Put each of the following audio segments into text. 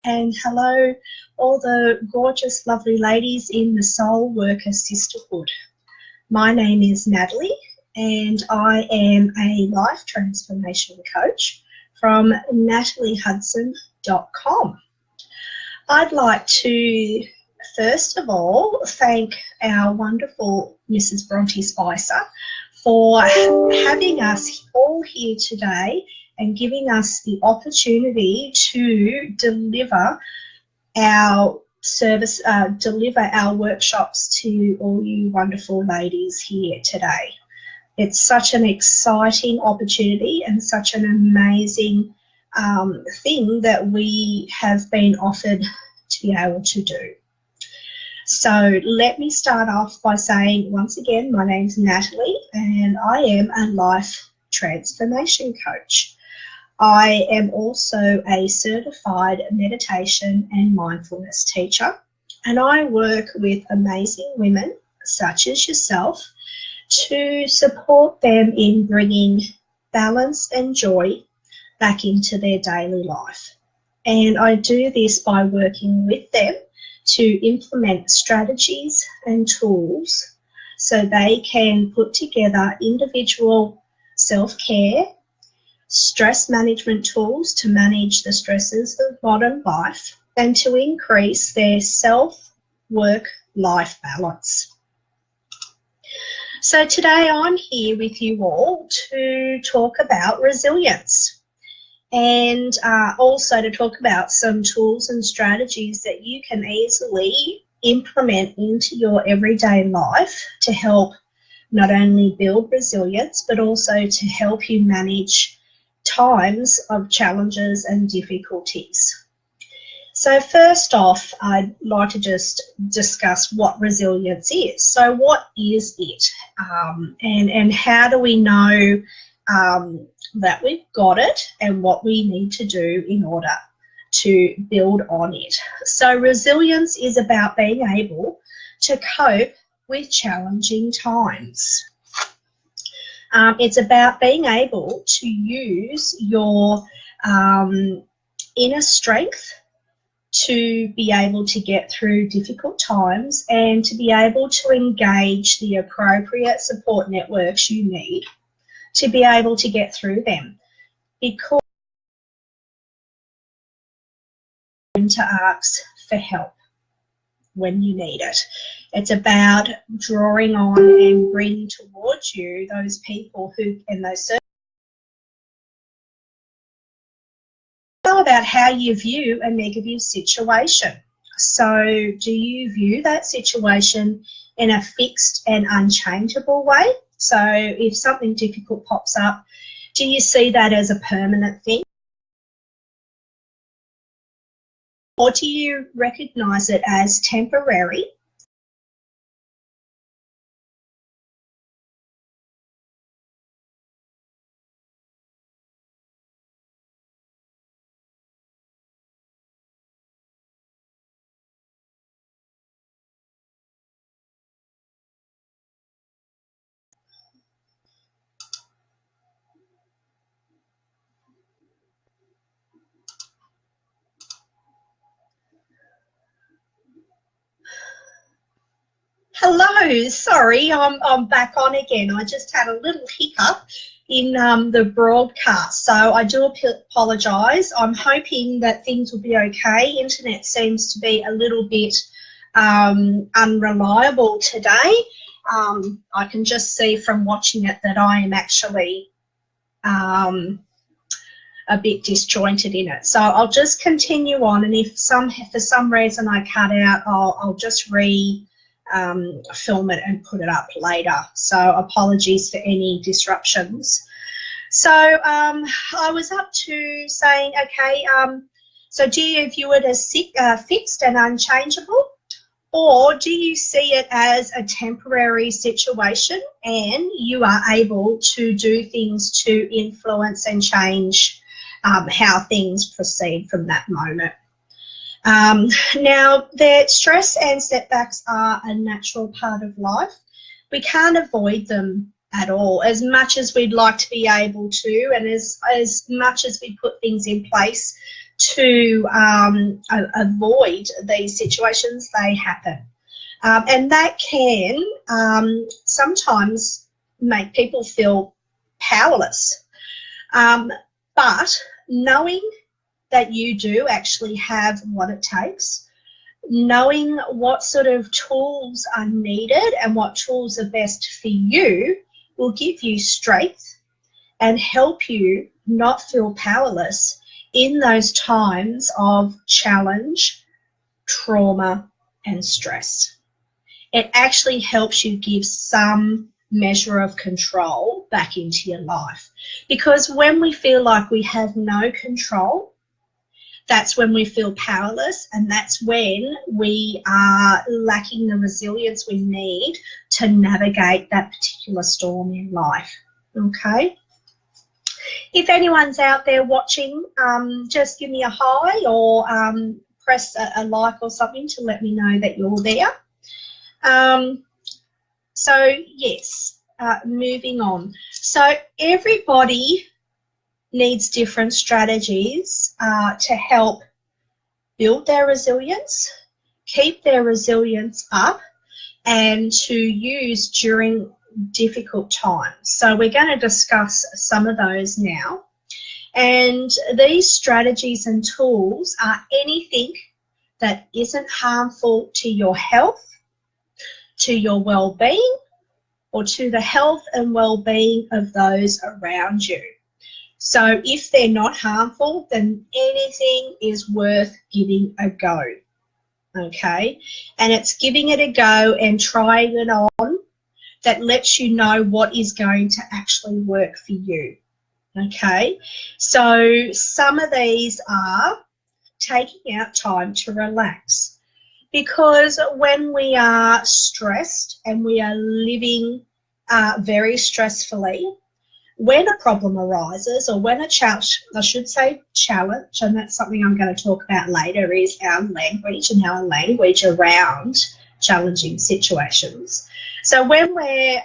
And hello, all the gorgeous, lovely ladies in the Soul Worker Sisterhood. My name is Natalie, and I am a life transformation coach from nataleehudson.com. I'd like to, first of all, thank our wonderful Mrs. Bronte Spicer for having us all here today and giving us the opportunity to deliver our service, deliver our workshops to all you wonderful ladies here today. It's such an exciting opportunity and such an amazing thing that we have been offered to be able to do. So let me start off by saying, once again, my name's Natalie and I am a life transformation coach. I am also a certified meditation and mindfulness teacher, and I work with amazing women such as yourself to support them in bringing balance and joy back into their daily life. And I do this by working with them to implement strategies and tools so they can put together individual self-care, stress management tools to manage the stresses of modern life, and to increase their self-work-life balance. So today I'm here with you all to talk about resilience and also to talk about some tools and strategies that you can easily implement into your everyday life to help not only build resilience but also to help you manage times of challenges and difficulties. So first off, I'd like to just discuss what resilience is. So what is it? And how do we know that we've got it and what we need to do in order to build on it? So resilience is about being able to cope with challenging times. It's about being able to use your inner strength to be able to get through difficult times and to be able to engage the appropriate support networks you need to be able to get through them. Because to ask for help when you need it. It's about drawing on and bringing towards you those people who, and those about how you view a negative situation. So do you view that situation in a fixed and unchangeable way? So if something difficult pops up, do you see that as a permanent thing? Or do you recognize it as temporary? Hello, sorry, I'm back on again. I just had a little hiccup in the broadcast, so I do apologise. I'm hoping that things will be okay. Internet seems to be a little bit unreliable today. I can just see from watching it that I am actually a bit disjointed in it. So I'll just continue on, and if for some reason I cut out, I'll just film it and put it up later. So apologies for any disruptions. So I was up to saying, okay, so do you view it as fixed and unchangeable, or do you see it as a temporary situation and you are able to do things to influence and change how things proceed from that moment? Now, the stress and setbacks are a natural part of life. We can't avoid them at all, as much as we'd like to be able to, and as much as we put things in place to avoid these situations, they happen. And that can sometimes make people feel powerless. But knowing that you do actually have what it takes, knowing what sort of tools are needed and what tools are best for you will give you strength and help you not feel powerless in those times of challenge, trauma, and stress. It actually helps you give some measure of control back into your life. Because when we feel like we have no control, that's when we feel powerless, and that's when we are lacking the resilience we need to navigate that particular storm in life. Okay? If anyone's out there watching, just give me a hi or press a like or something to let me know that you're there. So yes, moving on. So everybody needs different strategies to help build their resilience, keep their resilience up, and to use during difficult times. So we're going to discuss some of those now. And these strategies and tools are anything that isn't harmful to your health, to your well-being, or to the health and well-being of those around you. So if they're not harmful, then anything is worth giving a go, okay? And it's giving it a go and trying it on that lets you know what is going to actually work for you, okay? So some of these are taking out time to relax, because when we are stressed and we are living very stressfully, when a problem arises, or when a challenge, I should say challenge, and that's something I'm going to talk about later, is our language and our language around challenging situations. So when we're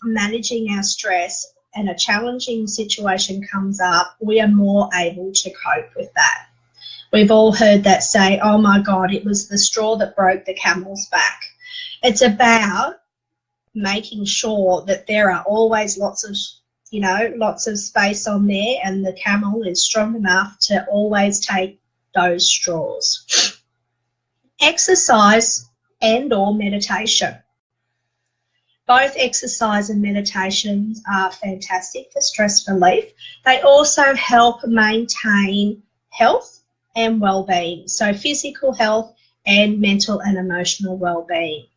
managing our stress and a challenging situation comes up, we are more able to cope with that. We've all heard that say, oh my God, it was the straw that broke the camel's back. It's about making sure that there are always lots of space on there, and the camel is strong enough to always take those straws. Exercise and or meditation. Both exercise and meditation are fantastic for stress relief. They also help maintain health and well-being, so physical health and mental and emotional well-being.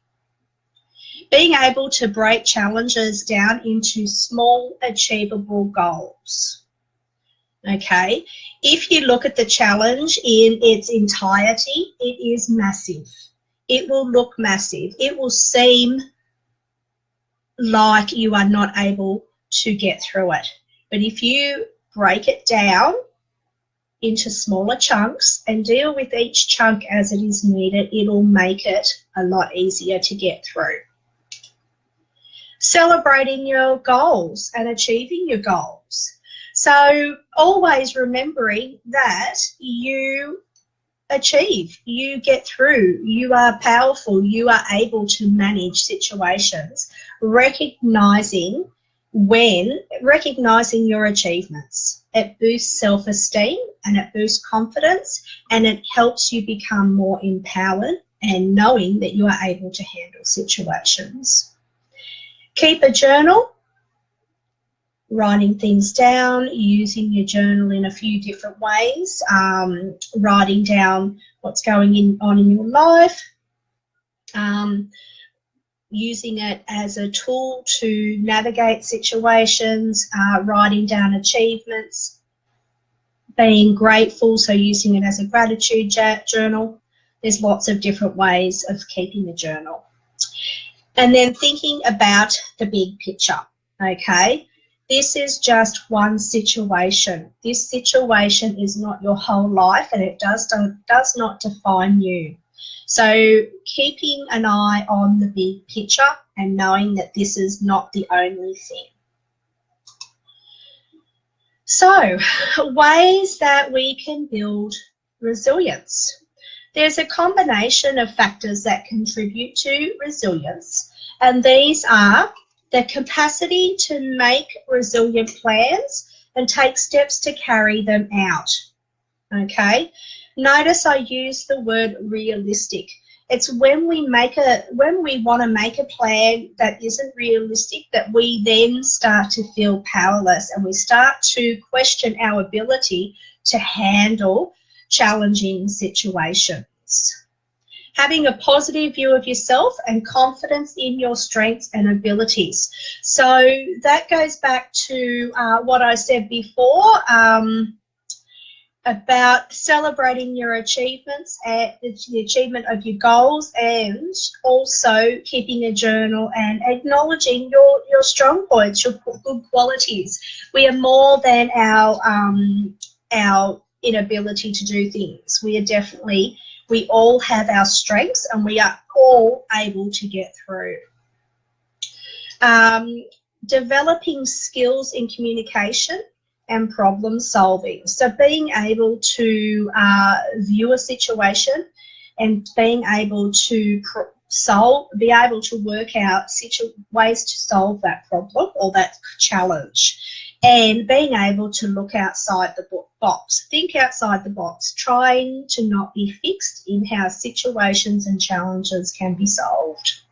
Being able to break challenges down into small, achievable goals. Okay, if you look at the challenge in its entirety, it is massive. It will look massive. It will seem like you are not able to get through it. But if you break it down into smaller chunks and deal with each chunk as it is needed, it'll make it a lot easier to get through. Celebrating your goals and achieving your goals. So always remembering that you achieve, you get through, you are powerful, you are able to manage situations, recognizing your achievements. It boosts self-esteem and it boosts confidence, and it helps you become more empowered and knowing that you are able to handle situations. Keep a journal, writing things down, using your journal in a few different ways, writing down what's going on in your life, using it as a tool to navigate situations, writing down achievements, being grateful, so using it as a gratitude journal. There's lots of different ways of keeping a journal. And then thinking about the big picture, okay? This is just one situation. This situation is not your whole life, and it does not define you. So keeping an eye on the big picture and knowing that this is not the only thing. So, ways that we can build resilience. There's a combination of factors that contribute to resilience, and these are the capacity to make resilient plans and take steps to carry them out. Okay, notice I use the word realistic. It's when we want to make a plan that isn't realistic that we then start to feel powerless, and we start to question our ability to handle challenging situations. Having a positive view of yourself and confidence in your strengths and abilities. So that goes back to what I said before, about celebrating your achievements and the achievement of your goals, and also keeping a journal and acknowledging your strong points, your good qualities. We are more than our inability to do things. We all have our strengths, and we are all able to get through. Developing skills in communication and problem solving. So being able to view a situation and being able to be able to work out ways to solve that problem or that challenge, and being able to look outside the box, think outside the box, trying to not be fixed in how situations and challenges can be solved.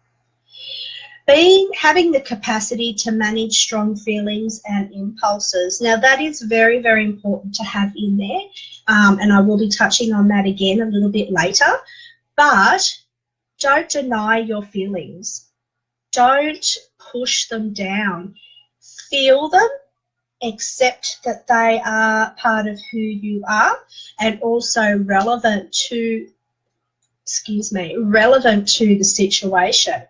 Having the capacity to manage strong feelings and impulses. Now that is very, very important to have in there, and I will be touching on that again a little bit later, but don't deny your feelings. Don't push them down. Feel them, accept that they are part of who you are, and also relevant to the situation,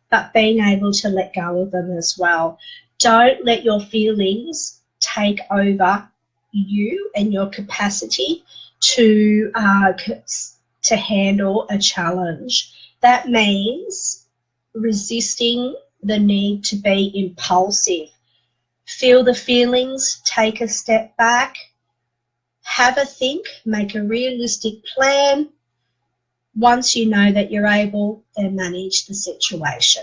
but being able to let go of them as well. Don't let your feelings take over you and your capacity to handle a challenge. That means resisting the need to be impulsive. Feel the feelings, take a step back, have a think, make a realistic plan. Once you know that you're able, then manage the situation.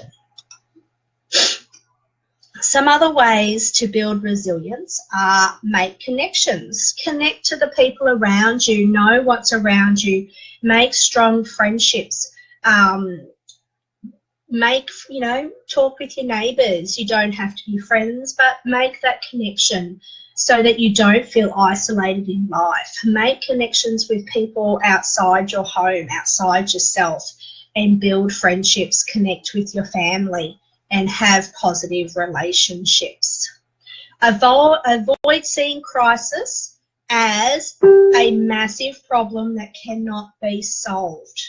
Some other ways to build resilience are make connections. Connect to the people around you, know what's around you, make strong friendships. Talk with your neighbours. You don't have to be friends, but make that connection so that you don't feel isolated in life. Make connections with people outside your home, outside yourself, and build friendships, connect with your family, and have positive relationships. Avoid seeing crisis as a massive problem that cannot be solved.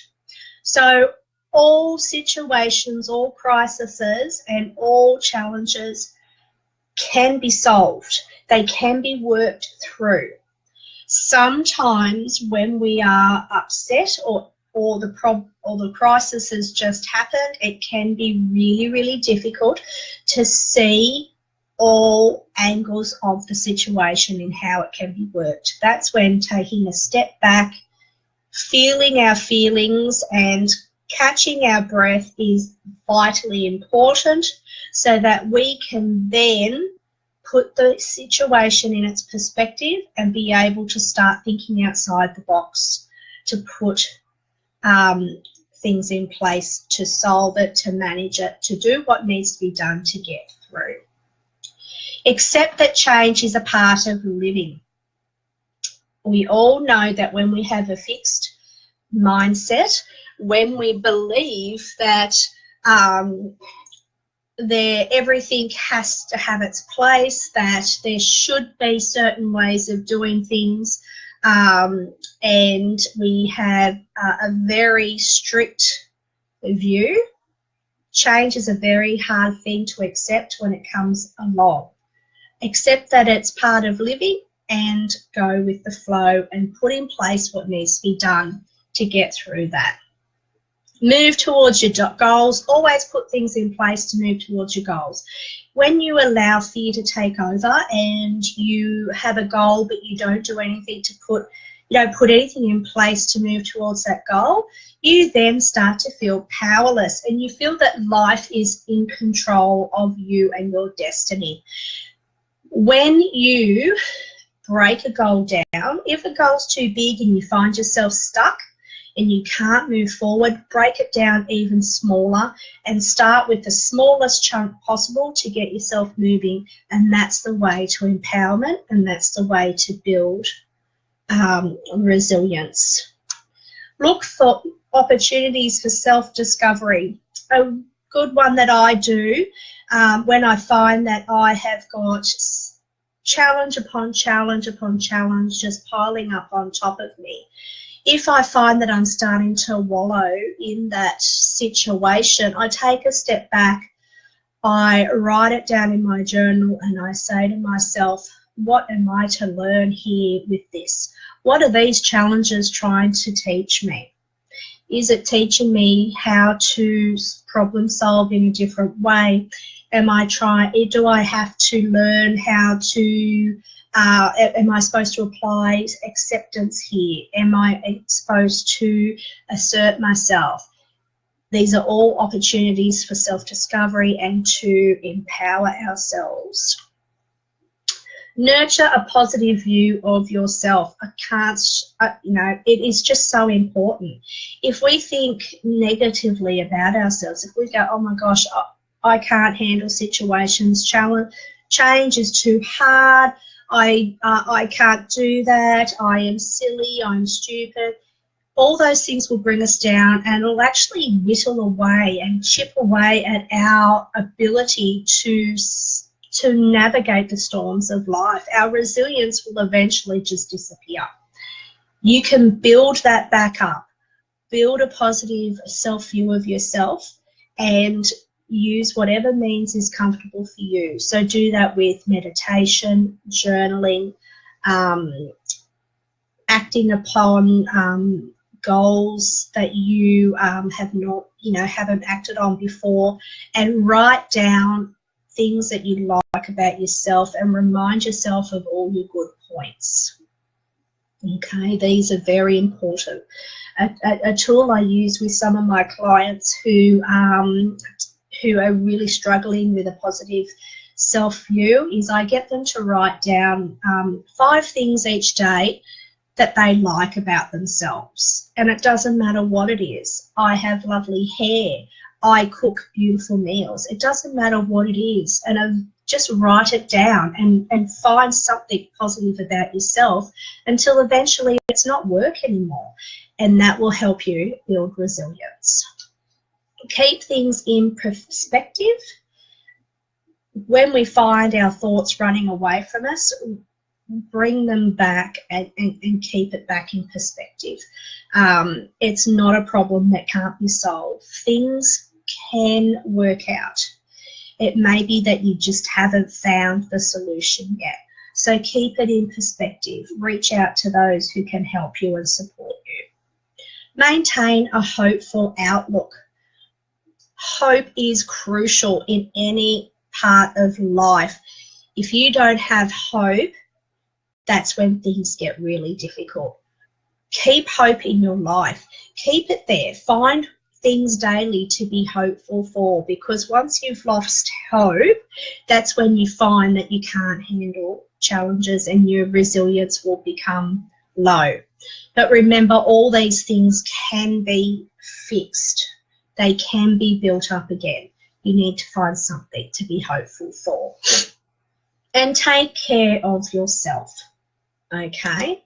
So all situations, all crises, and all challenges can be solved. They can be worked through. Sometimes when we are upset or the crisis has just happened, it can be really, really difficult to see all angles of the situation and how it can be worked. That's when taking a step back, feeling our feelings and catching our breath is vitally important, so that we can then put the situation in its perspective and be able to start thinking outside the box, to put things in place to solve it, to manage it, to do what needs to be done to get through. Accept that change is a part of living. We all know that when we have a fixed mindset, when we believe that everything has to have its place, that there should be certain ways of doing things, and we have a very strict view, change is a very hard thing to accept when it comes along. Accept that it's part of living and go with the flow and put in place what needs to be done to get through that. Move towards your goals. Always put things in place to move towards your goals. When you allow fear to take over and you have a goal but you don't do anything to put anything in place to move towards that goal, you then start to feel powerless and you feel that life is in control of you and your destiny. When you break a goal down, if a goal's too big and you find yourself stuck and you can't move forward, break it down even smaller and start with the smallest chunk possible to get yourself moving. And that's the way to empowerment, and that's the way to build resilience. Look for opportunities for self-discovery. A good one that I do when I find that I have got challenge upon challenge upon challenge just piling up on top of me. If I find that I'm starting to wallow in that situation, I take a step back, I write it down in my journal, and I say to myself, what am I to learn here with this? What are these challenges trying to teach me? Is it teaching me how to problem solve in a different way? Do I have to learn how to, am I supposed to apply acceptance here? Am I supposed to assert myself? These are all opportunities for self-discovery and to empower ourselves. Nurture a positive view of yourself. It is just so important. If we think negatively about ourselves, if we go, oh my gosh, I can't handle situations, change is too hard, I can't do that, I am silly, I'm stupid, all those things will bring us down and will actually whittle away and chip away at our ability to navigate the storms of life. Our resilience will eventually just disappear. You can build that back up, build a positive self-view of yourself, and use whatever means is comfortable for you. So do that with meditation, journaling, acting upon goals that you haven't acted on before, and write down things that you like about yourself and remind yourself of all your good points. Okay, these are very important. A tool I use with some of my clients who are really struggling with a positive self-view is I get them to write down 5 things each day that they like about themselves. And it doesn't matter what it is. I have lovely hair. I cook beautiful meals. It doesn't matter what it is. And just write it down and find something positive about yourself until eventually it's not work anymore. And that will help you build resilience. Keep things in perspective. When we find our thoughts running away from us, bring them back and keep it back in perspective. It's not a problem that can't be solved. Things can work out. It may be that you just haven't found the solution yet. So keep it in perspective. Reach out to those who can help you and support you. Maintain a hopeful outlook. Hope is crucial in any part of life. If you don't have hope, that's when things get really difficult. Keep hope in your life. Keep it there. Find things daily to be hopeful for, because once you've lost hope, that's when you find that you can't handle challenges and your resilience will become low. But remember, all these things can be fixed. They can be built up again. You need to find something to be hopeful for. And take care of yourself. Okay?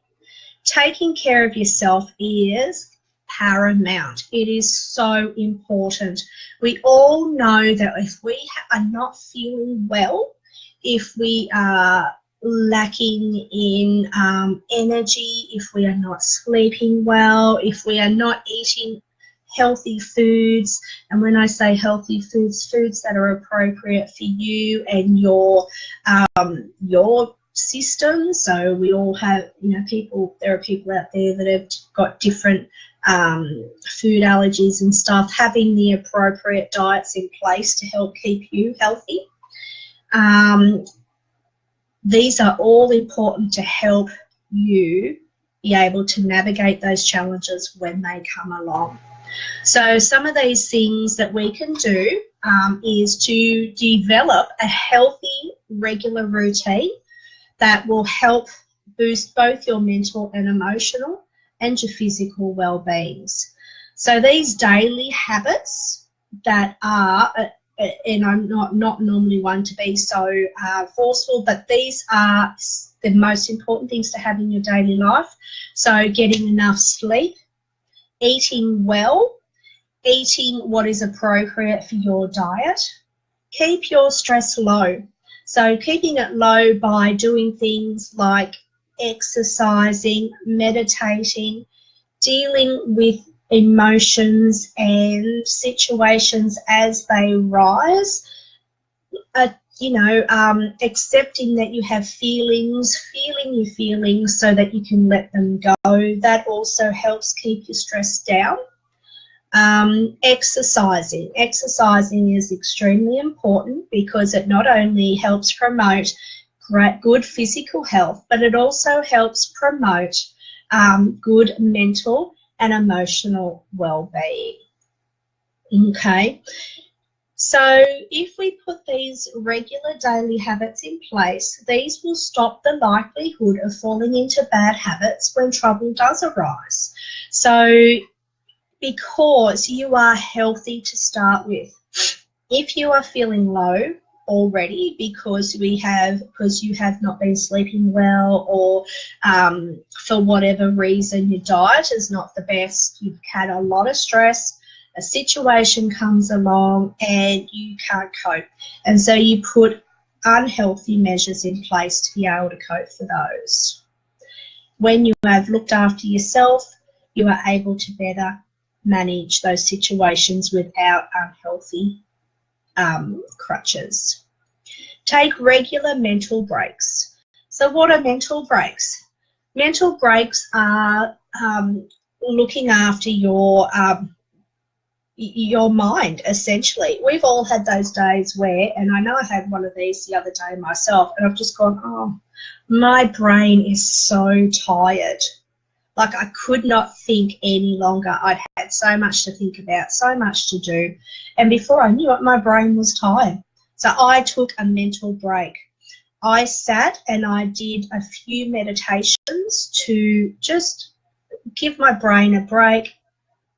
Taking care of yourself is paramount. It is so important. We all know that if we are not feeling well, if we are lacking in energy, if we are not sleeping well, if we are not eating healthy foods, and when I say healthy foods, foods that are appropriate for you and your system. So we all have, there are people out there that have got different food allergies and stuff, having the appropriate diets in place to help keep you healthy. These are all important to help you be able to navigate those challenges when they come along. So some of these things that we can do is to develop a healthy, regular routine that will help boost both your mental and emotional and your physical well-beings. So these daily habits that are, and I'm not normally one to be so forceful, but these are the most important things to have in your daily life. So getting enough sleep, eating well, eating what is appropriate for your diet, keep your stress low. So keeping it low by doing things like exercising, meditating, dealing with emotions and situations as they rise, accepting that you have feelings, feeling your feelings so that you can let them go. That also helps keep your stress down. Exercising is extremely important because it not only helps promote good physical health, but it also helps promote good mental and emotional well-being. Okay, so if we put these regular daily habits in place, these will stop the likelihood of falling into bad habits when trouble does arise. So because you are healthy to start with, if you are feeling low already because you have not been sleeping well, or for whatever reason your diet is not the best, you've had a lot of stress, a situation comes along and you can't cope, and so you put unhealthy measures in place to be able to cope for those. When you have looked after yourself, you are able to better manage those situations without unhealthy crutches. Take regular mental breaks. So what are mental breaks? Mental breaks are looking after your mind, essentially. We've all had those days where, and I know I had one of these the other day myself, and I've just gone, oh, my brain is so tired. Like, I could not think any longer. I'd had so much to think about, so much to do. And before I knew it, my brain was tired. So I took a mental break. I sat and I did a few meditations to just give my brain a break,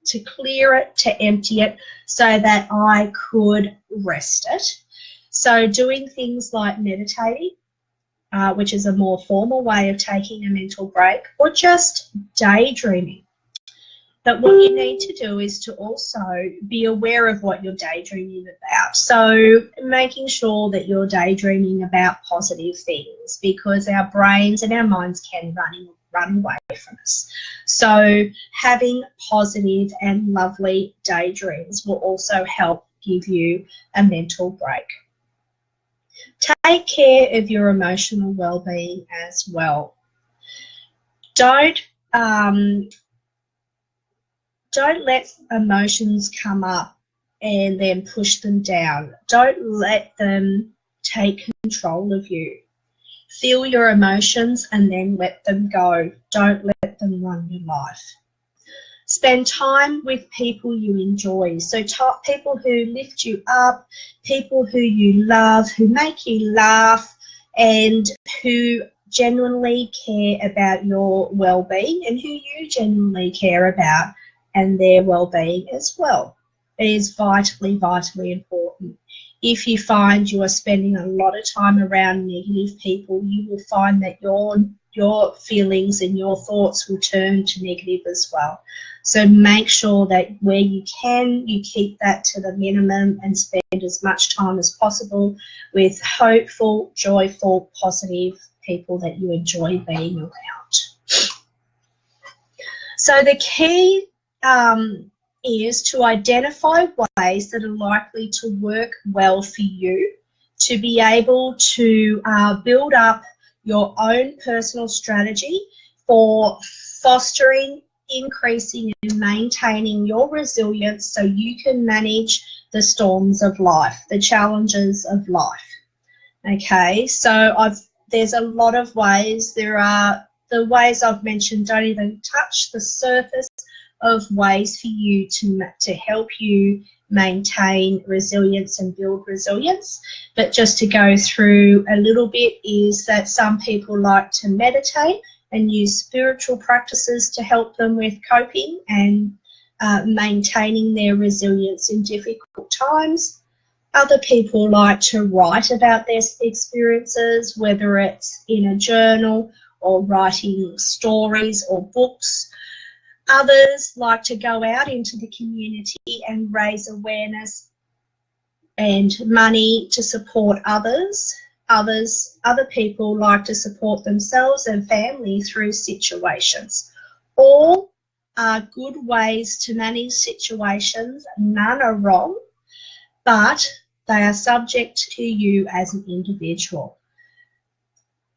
to clear it, to empty it, so that I could rest it. So doing things like meditating, which is a more formal way of taking a mental break, or just daydreaming. But what you need to do is to also be aware of what you're daydreaming about. So making sure that you're daydreaming about positive things, because our brains and our minds can run away from us. So having positive and lovely daydreams will also help give you a mental break. Take care of your emotional well-being as well. Don't let emotions come up and then push them down. Don't let them take control of you. Feel your emotions and then let them go. Don't let them run your life. Spend time with people you enjoy. So people who lift you up, people who you love, who make you laugh, and who genuinely care about your well-being and who you genuinely care about and their well-being as well. It is vitally, vitally important. If you find you are spending a lot of time around negative people, you will find that your feelings and your thoughts will turn to negative as well. So make sure that where you can, you keep that to the minimum and spend as much time as possible with hopeful, joyful, positive people that you enjoy being around. So the key is to identify ways that are likely to work well for you, to be able to build up your own personal strategy for fostering increasing and maintaining your resilience so you can manage the storms of life, the challenges of life. Okay, so there's a lot of ways. There are the ways I've mentioned don't even touch the surface of ways for you to help you maintain resilience and build resilience. But just to go through a little bit is that some people like to meditate and use spiritual practices to help them with coping and maintaining their resilience in difficult times. Other people like to write about their experiences, whether it's in a journal or writing stories or books. Others like to go out into the community and raise awareness and money to support others. Other people like to support themselves and family through situations. All are good ways to manage situations. None are wrong, but they are subject to you as an individual.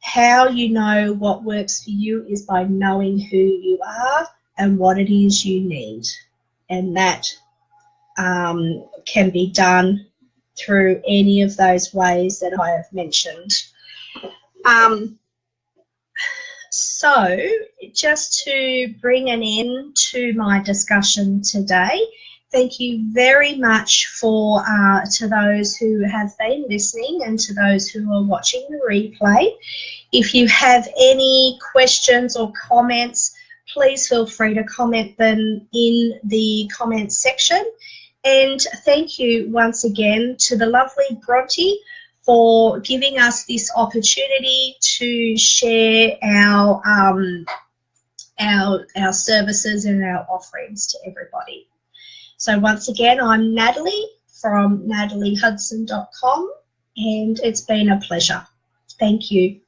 How you know what works for you is by knowing who you are and what it is you need. And that can be done through any of those ways that I have mentioned. So just to bring an end to my discussion today, thank you very much to those who have been listening and to those who are watching the replay. If you have any questions or comments, please feel free to comment them in the comments section. And thank you once again to the lovely Bronte for giving us this opportunity to share our services and our offerings to everybody. So once again, I'm Natalee from nataleehudson.com, and it's been a pleasure. Thank you.